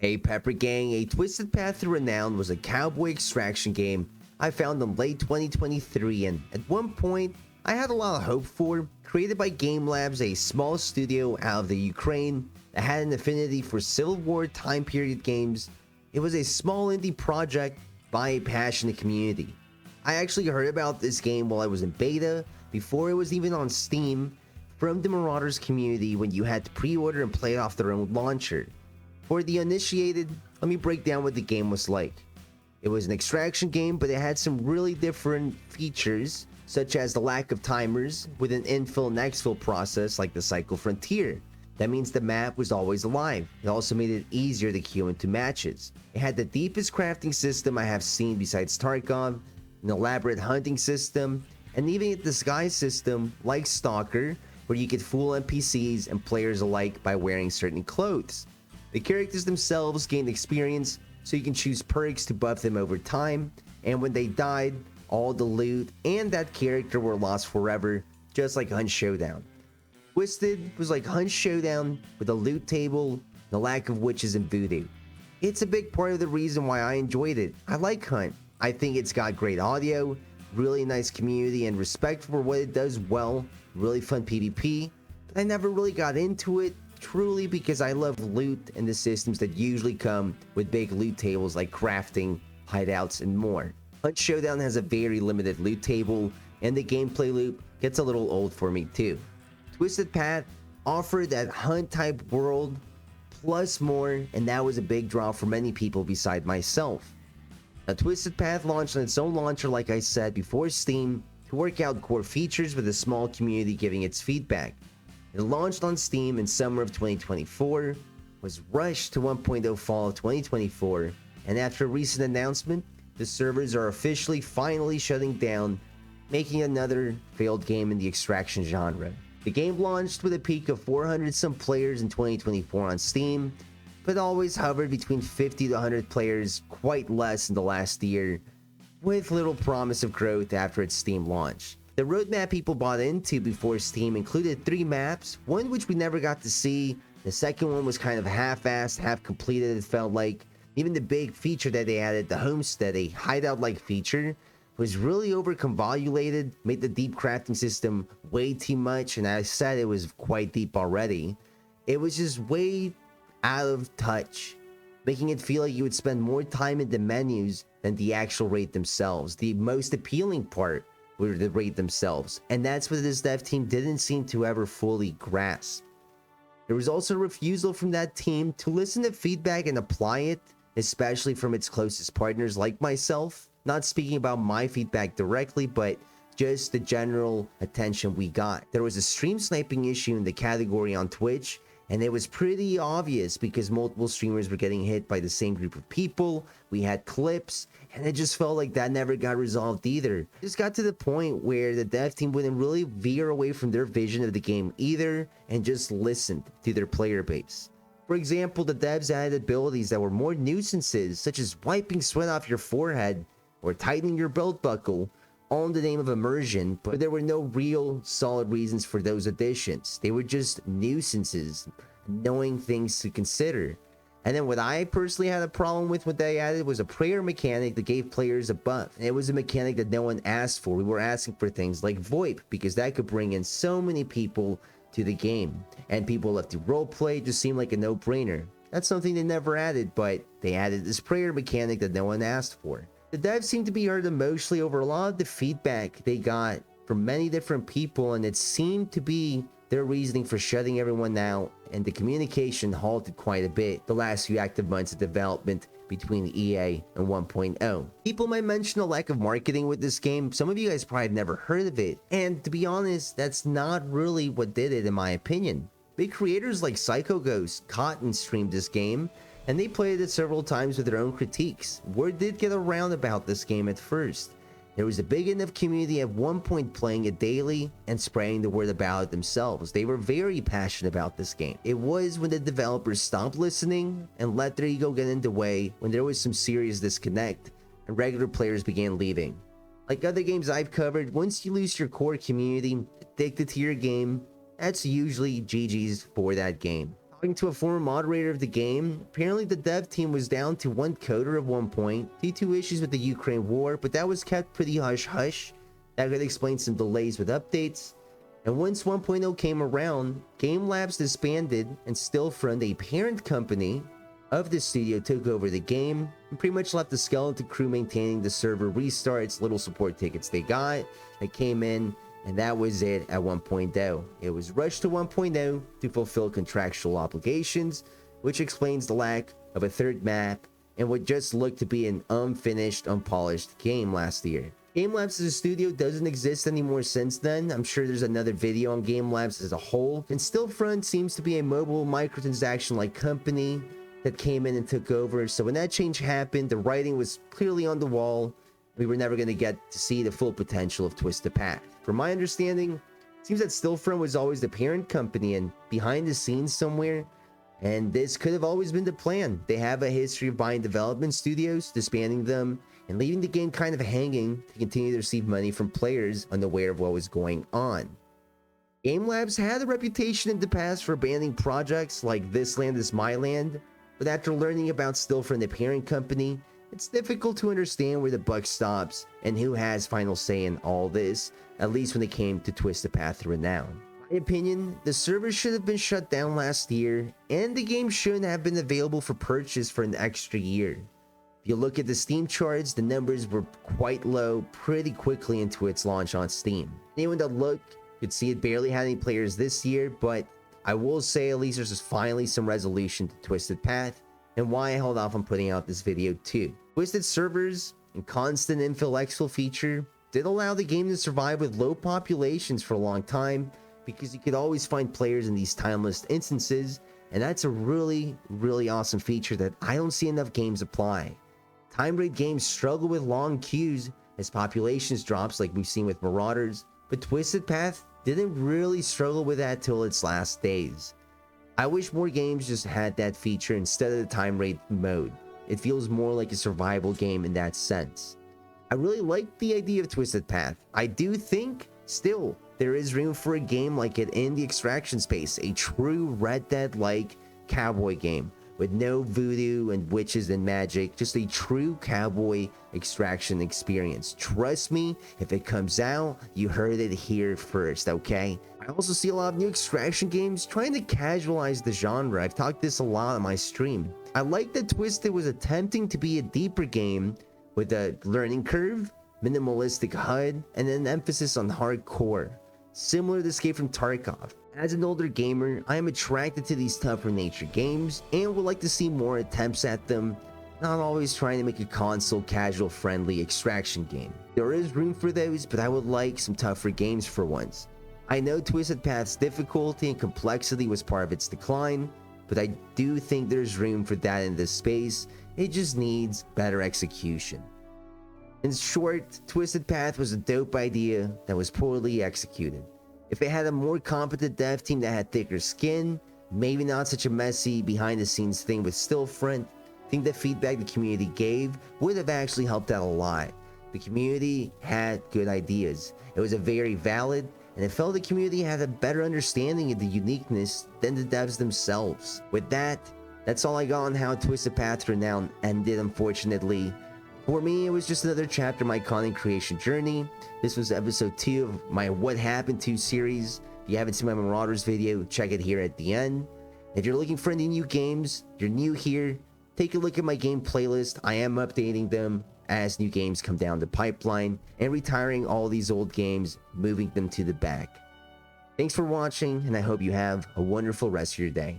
Hey Pepper Gang, a Twisted Path to Renown was a cowboy extraction game I found in late 2023, and at one point I had a lot of hope for. Created by Game Labs, a small studio out of the Ukraine that had an affinity for Civil War time period games, it was a small indie project by a passionate community. I actually heard about this game while I was in beta, before it was even on Steam, from the Marauders community when you had to pre-order and play it off their own launcher. For the uninitiated, let me break down what the game was like. It was an extraction game, but it had some really different features, such as the lack of timers with an infill and exfil process like the Cycle Frontier. That means the map was always alive. It also made it easier to queue into matches. It had the deepest crafting system I have seen besides Tarkov, an elaborate hunting system, and even a disguise system like Stalker, where you could fool NPCs and players alike by wearing certain clothes. The characters themselves gained experience, so you can choose perks to buff them over time, and when they died, all the loot and that character were lost forever, just like Hunt Showdown. Twisted was like Hunt Showdown with a loot table, the lack of witches and voodoo. It's a big part of the reason why I enjoyed it. I like Hunt. I think it's got great audio, really nice community, and respect for what it does well, really fun PvP, but I never really got into it truly because I love loot and the systems that usually come with big loot tables like crafting, hideouts, and more. Hunt Showdown has a very limited loot table, and the gameplay loop gets a little old for me too. Twisted Path offered that hunt type world plus more, and that was a big draw for many people beside myself. Now, Twisted Path launched on its own launcher, like I said, before Steam to work out core features with a small community giving its feedback. It launched on Steam in summer of 2024, was rushed to 1.0 fall of 2024, and after a recent announcement, the servers are officially finally shutting down, making another failed game in the extraction genre. The game launched with a peak of 400 some players in 2024 on Steam, but always hovered between 50 to 100 players, quite less in the last year, with little promise of growth after its Steam launch. The roadmap people bought into before Steam included 3 maps, one which we never got to see. The second one was kind of half-assed, half-completed, it felt like. Even the big feature that they added, the Homestead, a hideout-like feature, was really over-convolulated, made the deep crafting system way too much, and I said it was quite deep already. It was just way out of touch, making it feel like you would spend more time in the menus than the actual raid themselves. The most appealing part were the raid themselves, and that's what this dev team didn't seem to ever fully grasp. There was also a refusal from that team to listen to feedback and apply it, especially from its closest partners like myself. Not speaking about my feedback directly, but just the general attention we got. There was a stream sniping issue in the category on Twitch, and it was pretty obvious because multiple streamers were getting hit by the same group of people. We had clips, and it just felt like that never got resolved either. It just got to the point where the dev team wouldn't really veer away from their vision of the game either, and just listened to their player base. For example, the devs added abilities that were more nuisances, such as wiping sweat off your forehead or tightening your belt buckle, all in the name of immersion, but there were no real solid reasons for those additions. They were just nuisances, knowing things to consider. And then what I personally had a problem with what they added was a prayer mechanic that gave players a buff. And it was a mechanic that no one asked for. We were asking for things like VoIP, because that could bring in so many people to the game. And people left to roleplay just seemed like a no-brainer. That's something they never added, but they added this prayer mechanic that no one asked for. The devs seemed to be hurt emotionally over a lot of the feedback they got from many different people, and it seemed to be their reasoning for shutting everyone out, and the communication halted quite a bit the last few active months of development between EA and 1.0. People might mention a lack of marketing with this game. Some of you guys probably have never heard of it, and to be honest, that's not really what did it in my opinion. Big creators like Psycho Ghost, Cotton streamed this game, and they played it several times with their own critiques. Word did get around about this game at first. There was a big enough community at one point playing it daily and spreading the word about it themselves. They were very passionate about this game. It was when the developers stopped listening and let their ego get in the way, when there was some serious disconnect and regular players began leaving. Like other games I've covered, once you lose your core community addicted to your game, that's usually GG's for that game. Talking to a former moderator of the game, apparently the dev team was down to one coder at one point due to issues with the Ukraine war, but that was kept pretty hush-hush. That could explain some delays with updates. And once 1.0 came around, Game Labs disbanded and Stillfront, a parent company of the studio, took over the game and pretty much left the skeleton crew maintaining the server restarts, little support tickets they got that came in, and that was it at 1.0. It was rushed to 1.0 to fulfill contractual obligations, which explains the lack of a third map and what just looked to be an unfinished, unpolished game last year. Game Labs as a studio doesn't exist anymore since then. I'm sure there's another video on Game Labs as a whole. And Stillfront seems to be a mobile microtransaction-like company that came in and took over. So when that change happened, the writing was clearly on the wall. We were never going to get to see the full potential of Twisted Path. From my understanding, it seems that Stillfront was always the parent company and behind the scenes somewhere. And this could have always been the plan. They have a history of buying development studios, disbanding them, and leaving the game kind of hanging to continue to receive money from players unaware of what was going on. Game Labs had a reputation in the past for abandoning projects like This Land Is My Land, but after learning about Stillfront, the parent company, it's difficult to understand where the buck stops and who has final say in all this, at least when it came to Twisted Path To Renown. In my opinion, the server should have been shut down last year, and the game shouldn't have been available for purchase for an extra year. If you look at the Steam charts, the numbers were quite low pretty quickly into its launch on Steam. Anyone that looked could see it barely had any players this year, but I will say at least there's finally some resolution to Twisted Path, and why I held off on putting out this video too. Twisted servers and constant infill exfil feature did allow the game to survive with low populations for a long time, because you could always find players in these timeless instances, and that's a really awesome feature that I don't see enough games apply. Time raid games struggle with long queues as populations drops like we've seen with Marauders, but Twisted Path didn't really struggle with that till its last days. I wish more games just had that feature instead of the time raid mode. It feels more like a survival game in that sense. I really like the idea of Twisted Path. I do think still there is room for a game like it in the extraction space, a true Red Dead-like cowboy game with no voodoo and witches and magic, just a true cowboy extraction experience. Trust me, if it comes out, you heard it here first, okay? I also see a lot of new extraction games trying to casualize the genre. I've talked this a lot on my stream. I like that Twisted was attempting to be a deeper game with a learning curve, minimalistic HUD, and an emphasis on hardcore, similar to Escape from Tarkov. As an older gamer, I am attracted to these tougher nature games and would like to see more attempts at them, not always trying to make a console casual friendly extraction game. There is room for those, but I would like some tougher games for once. I know Twisted Path's difficulty and complexity was part of its decline, but I do think there's room for that in this space. It just needs better execution. In short, Twisted Path was a dope idea that was poorly executed. If it had a more competent dev team that had thicker skin, maybe not such a messy behind the scenes thing with Stillfront, I think the feedback the community gave would have actually helped out a lot. The community had good ideas. It was a very valid, and it felt the community had a better understanding of the uniqueness than the devs themselves. With that, that's all I got on how Twisted Path To Renown ended, unfortunately. For me, it was just another chapter of my content creation journey. This was episode 2 of my What Happened To series. If you haven't seen my Marauders video, check it here at the end. If you're looking for any new games, you're new here, take a look at my game playlist. I am updating them as new games come down the pipeline and retiring all these old games, moving them to the back. Thanks for watching, and I hope you have a wonderful rest of your day.